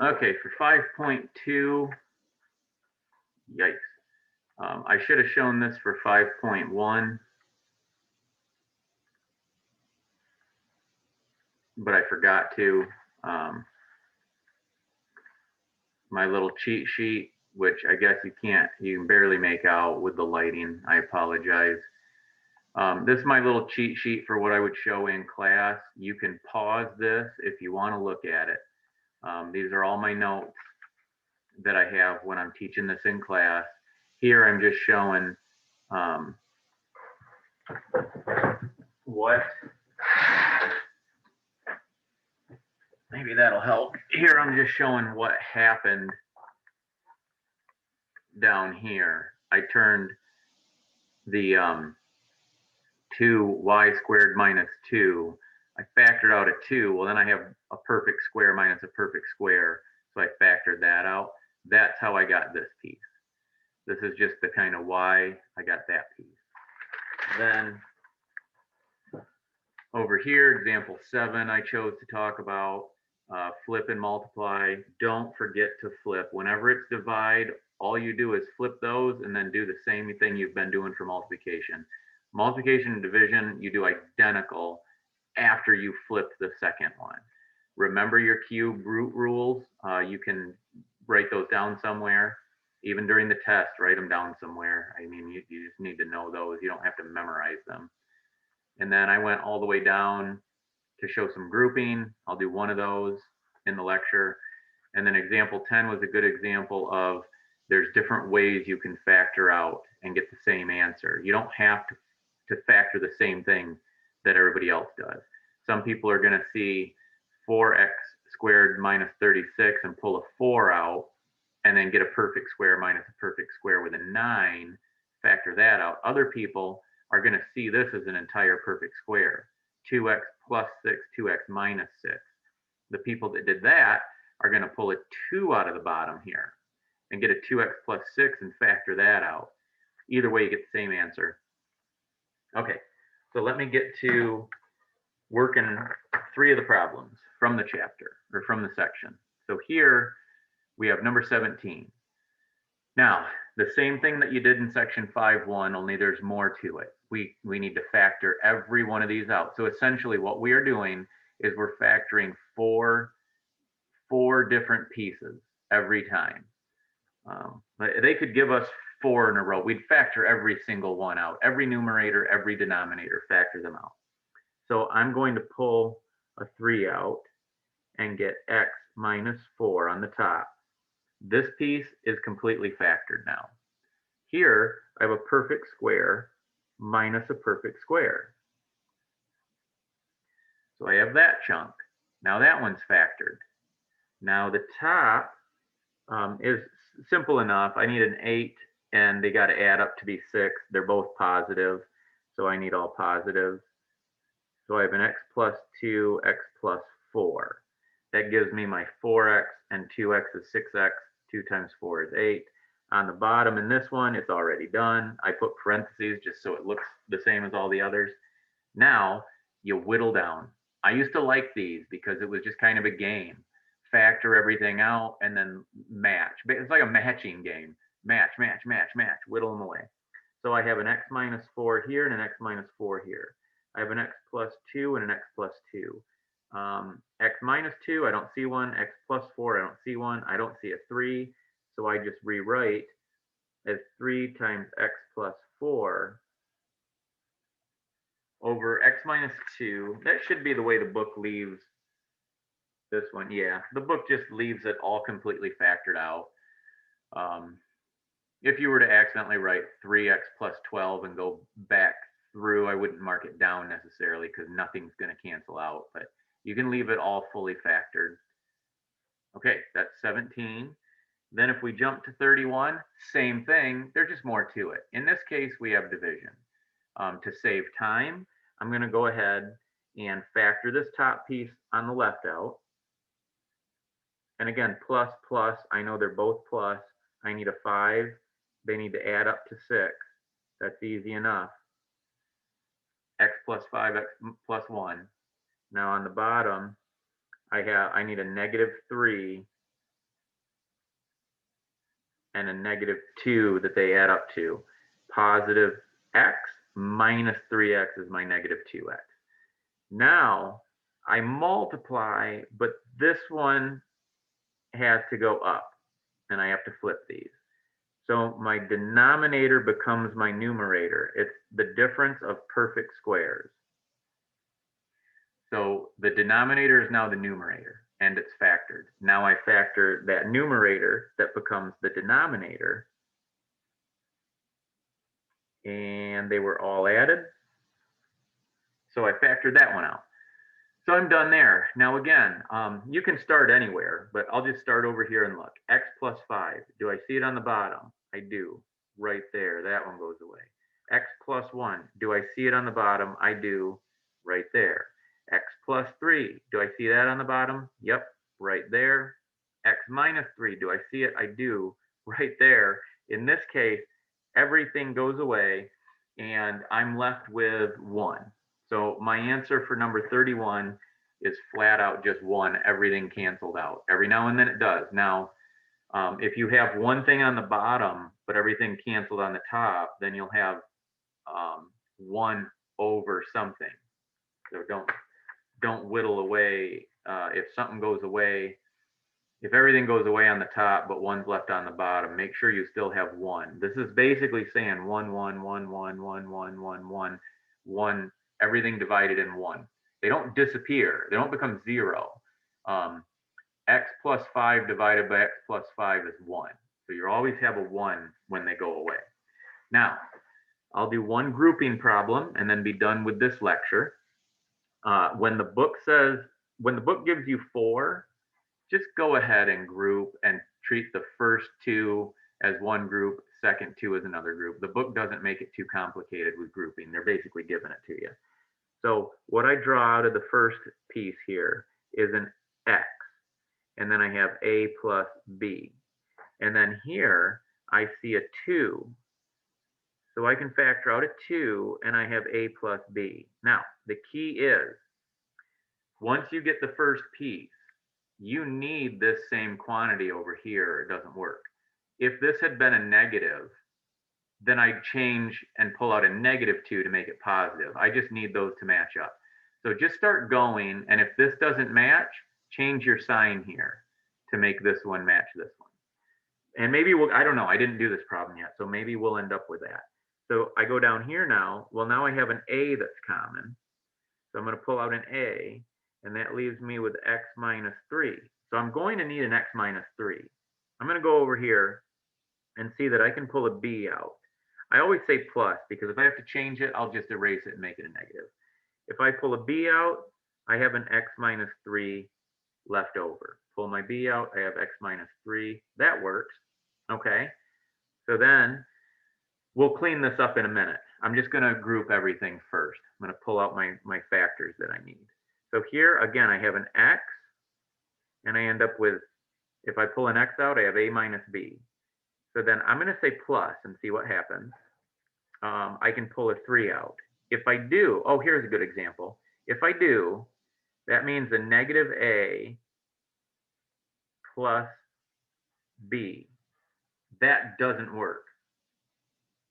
Okay, for 5.2, yikes. I should have shown this for 5.1, but I forgot to. My little cheat sheet, which I guess you can barely make out with the lighting. I apologize. This is my little cheat sheet for what I would show in class. You can pause this if you want to look at it. These are all my notes that I have when I'm teaching this in class. Here I'm just showing what, maybe that'll help. Here I'm just showing what happened down here. I turned the 2y squared minus 2. I factored out a 2. Well, then I have a perfect square minus a perfect square. So I factored that out. That's how I got this piece. This is just the kind of why I got that piece. Then over here, example 7, I chose to talk about flip and multiply. Don't forget to flip. Whenever it's divide, all you do is flip those and then do the same thing you've been doing for multiplication. Multiplication and division, you do identical after you flip the second one. Remember your cube root rules. You can write those down somewhere. Even during the test, write them down somewhere. I mean, you just need to know those. You don't have to memorize them. And then I went all the way down to show some grouping. I'll do one of those in the lecture. And then example 10 was a good example of there's different ways you can factor out and get the same answer. You don't have to factor the same thing that everybody else does. Some people are going to see 4x squared minus 36 and pull a 4 out and then get a perfect square minus a perfect square with a 9, factor that out. Other people are going to see this as an entire perfect square, 2x plus 6, 2x minus 6. The people that did that are going to pull a 2 out of the bottom here and get a 2x plus 6 and factor that out. Either way, you get the same answer. Okay, so let me get to working 3 of the problems from the chapter or from the section. So here we have number 17. Now, the same thing that you did in section 5.1, only there's more to it. We need to factor every one of these out. So essentially what we are doing is we're factoring four different pieces every time. They could give us 4 in a row. We'd factor every single one out. Every numerator, every denominator, factor them out. So I'm going to pull a 3 out and get x minus 4 on the top. This piece is completely factored now. Here, I have a perfect square minus a perfect square. So I have that chunk. Now that one's factored. Now the top is simple enough. I need an 8, and they got to add up to be 6. They're both positive, so I need all positives. So I have an x plus 2, x plus 4. That gives me my 4x, and 2x is 6x. 2 times 4 is 8. On the bottom in this one, it's already done. I put parentheses just so it looks the same as all the others. Now you whittle down. I used to like these because it was just kind of a game. Factor everything out and then match. It's like a matching game. Match, match, match, match, whittle them away. So I have an x minus 4 here and an x minus 4 here. I have an x plus 2 and an x plus 2. X minus 2, I don't see one. X plus 4, I don't see one. I don't see a 3. So I just rewrite as 3 times x plus 4 over x minus 2. That should be the way the book leaves this one. Yeah, the book just leaves it all completely factored out. If you were to accidentally write 3x plus 12 and go back through, I wouldn't mark it down necessarily because nothing's going to cancel out, but you can leave it all fully factored. Okay, that's 17. Then if we jump to 31, same thing, there's just more to it. In this case, we have division. To save time, I'm going to go ahead and factor this top piece on the left out. And again, plus, plus, I know they're both plus. I need a 5. They need to add up to 6. That's easy enough. X plus 5, x plus 1. Now on the bottom, I need a negative 3 and a negative 2 that they add up to. Positive x minus 3x is my negative 2x. Now I multiply, but this one has to go up, and I have to flip these. So my denominator becomes my numerator. It's the difference of perfect squares. So the denominator is now the numerator, and it's factored. Now I factor that numerator that becomes the denominator, and they were all added. So I factored that one out. So I'm done there. Now again, you can start anywhere, but I'll just start over here and look. X plus 5, do I see it on the bottom? I do, right there, that one goes away. X plus 1, do I see it on the bottom? I do, right there. X plus 3, do I see that on the bottom? Yep, right there. X minus 3, do I see it? I do, right there. In this case, everything goes away, and I'm left with 1. So my answer for number 31 is flat out just 1, everything canceled out. Every now and then it does. Now, if you have one thing on the bottom, but everything canceled on the top, then you'll have 1 over something. So don't whittle away. If something goes away, if everything goes away on the top, but 1's left on the bottom, make sure you still have 1. This is basically saying 1, 1, 1, 1, 1, 1, 1, 1, 1, everything divided in 1. They don't disappear. They don't become 0. X plus 5 divided by x plus 5 is 1. So you always have a 1 when they go away. Now, I'll do one grouping problem and then be done with this lecture. When the book gives you 4, just go ahead and group and treat the first 2 as one group, second 2 as another group. The book doesn't make it too complicated with grouping. They're basically giving it to you. So what I draw out of the first piece here is an x, and then I have a plus b. And then here I see a 2. So I can factor out a 2, and I have a plus b. Now, the key is, once you get the first piece, you need this same quantity over here. It doesn't work. If this had been a negative, then I'd change and pull out a negative 2 to make it positive. I just need those to match up. So just start going, and if this doesn't match, change your sign here to make this one match this one. And maybe I don't know, I didn't do this problem yet, so maybe we'll end up with that. So I go down here now. Well, now I have an a that's common. So I'm going to pull out an a, and that leaves me with x minus 3. So I'm going to need an x minus 3. I'm going to go over here and see that I can pull a b out. I always say plus, because if I have to change it, I'll just erase it and make it a negative. If I pull a b out, I have an x minus 3 left over. Pull my b out, I have x minus 3. That works. Okay. So then we'll clean this up in a minute. I'm just going to group everything first. I'm going to pull out my factors that I need. So here, again, I have an x, and I end up with, if I pull an x out, I have a minus b. So then I'm going to say plus and see what happens. I can pull a 3 out. If I do, oh, here's a good example. If I do, that means a negative a plus b. That doesn't work.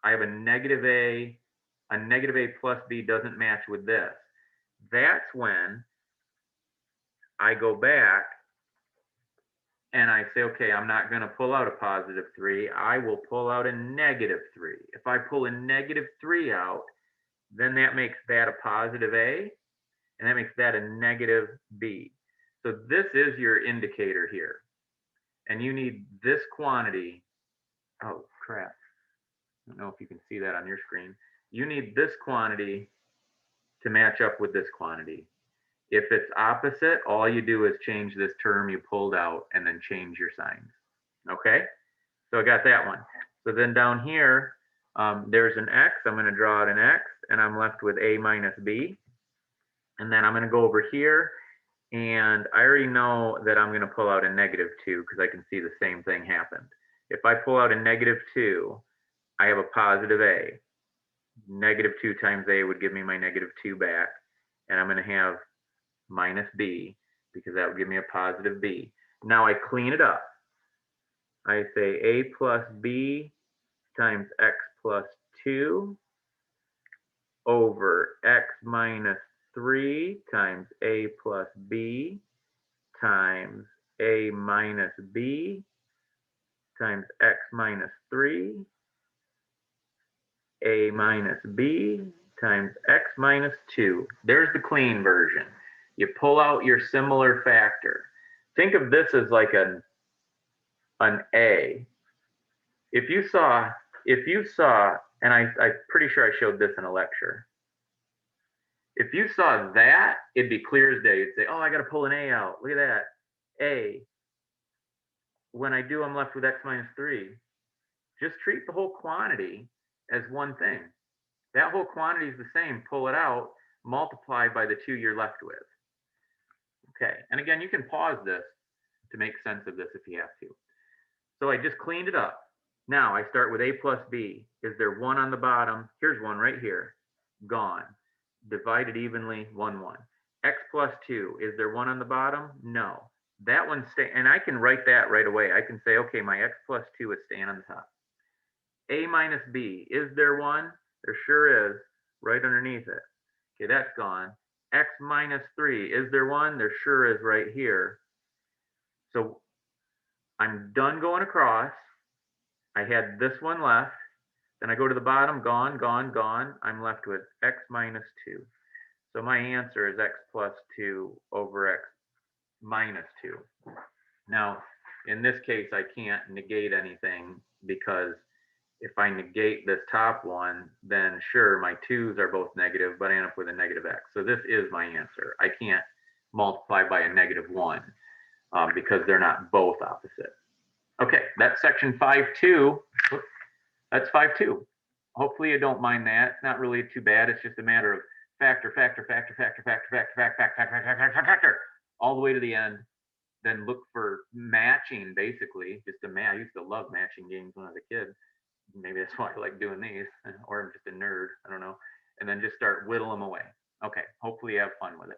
I have a negative a plus b doesn't match with this. That's when I go back and I say, okay, I'm not going to pull out a positive 3. I will pull out a negative 3. If I pull a negative 3 out, then that makes that a positive a, and that makes that a negative b. So this is your indicator here. And you need this quantity. Oh, crap. I don't know if you can see that on your screen. You need this quantity to match up with this quantity. If it's opposite, all you do is change this term you pulled out and then change your signs. Okay? So I got that one. So then down here, there's an x. I'm going to draw out an x, and I'm left with a minus b. And then I'm going to go over here, and I already know that I'm going to pull out a negative 2 because I can see the same thing happened. If I pull out a negative 2, I have a positive a. Negative 2 times a would give me my negative 2 back, and I'm going to have minus b because that would give me a positive b. Now I clean it up. I say a plus b times x plus 2 over x minus 3 times a plus b times a minus b times x minus 3, a minus b times x minus 2. There's the clean version. You pull out your similar factor. Think of this as like an a. If you saw, and I'm pretty sure I showed this in a lecture. If you saw that, it'd be clear as day. You'd say, oh, I got to pull an a out. Look at that, a. When I do, I'm left with x minus 3. Just treat the whole quantity as one thing. That whole quantity is the same. Pull it out, multiply by the 2 you're left with. Okay, and again, you can pause this to make sense of this if you have to. So I just cleaned it up. Now I start with a plus b. Is there 1 on the bottom? Here's 1 right here. Gone. Divided evenly, 1, 1. X plus 2. Is there 1 on the bottom? No. That one's staying, and I can write that right away. I can say, okay, my x plus 2 is staying on the top. A minus b. Is there 1? There sure is, right underneath it. Okay, that's gone. X minus 3. Is there 1? There sure is right here. So I'm done going across. I had this one left. Then I go to the bottom, gone, gone, gone. I'm left with x minus 2. So my answer is x plus 2 over x minus 2. Now, in this case, I can't negate anything because if I negate this top one, then sure, my 2's are both negative, but I end up with a negative x. So this is my answer. I can't multiply by a negative 1 because they're not both opposite. Okay, that's section 5.2. That's 5.2. Hopefully you don't mind that. It's not really too bad. It's just a matter of factor, factor, factor, factor, factor, factor, factor, factor, factor, factor, all the way to the end. Then look for matching, basically. Just a I used to love matching games when I was a kid. Maybe that's why I like doing these, or I'm just a nerd. I don't know. And then just start whittle them away. Okay, hopefully you have fun with it.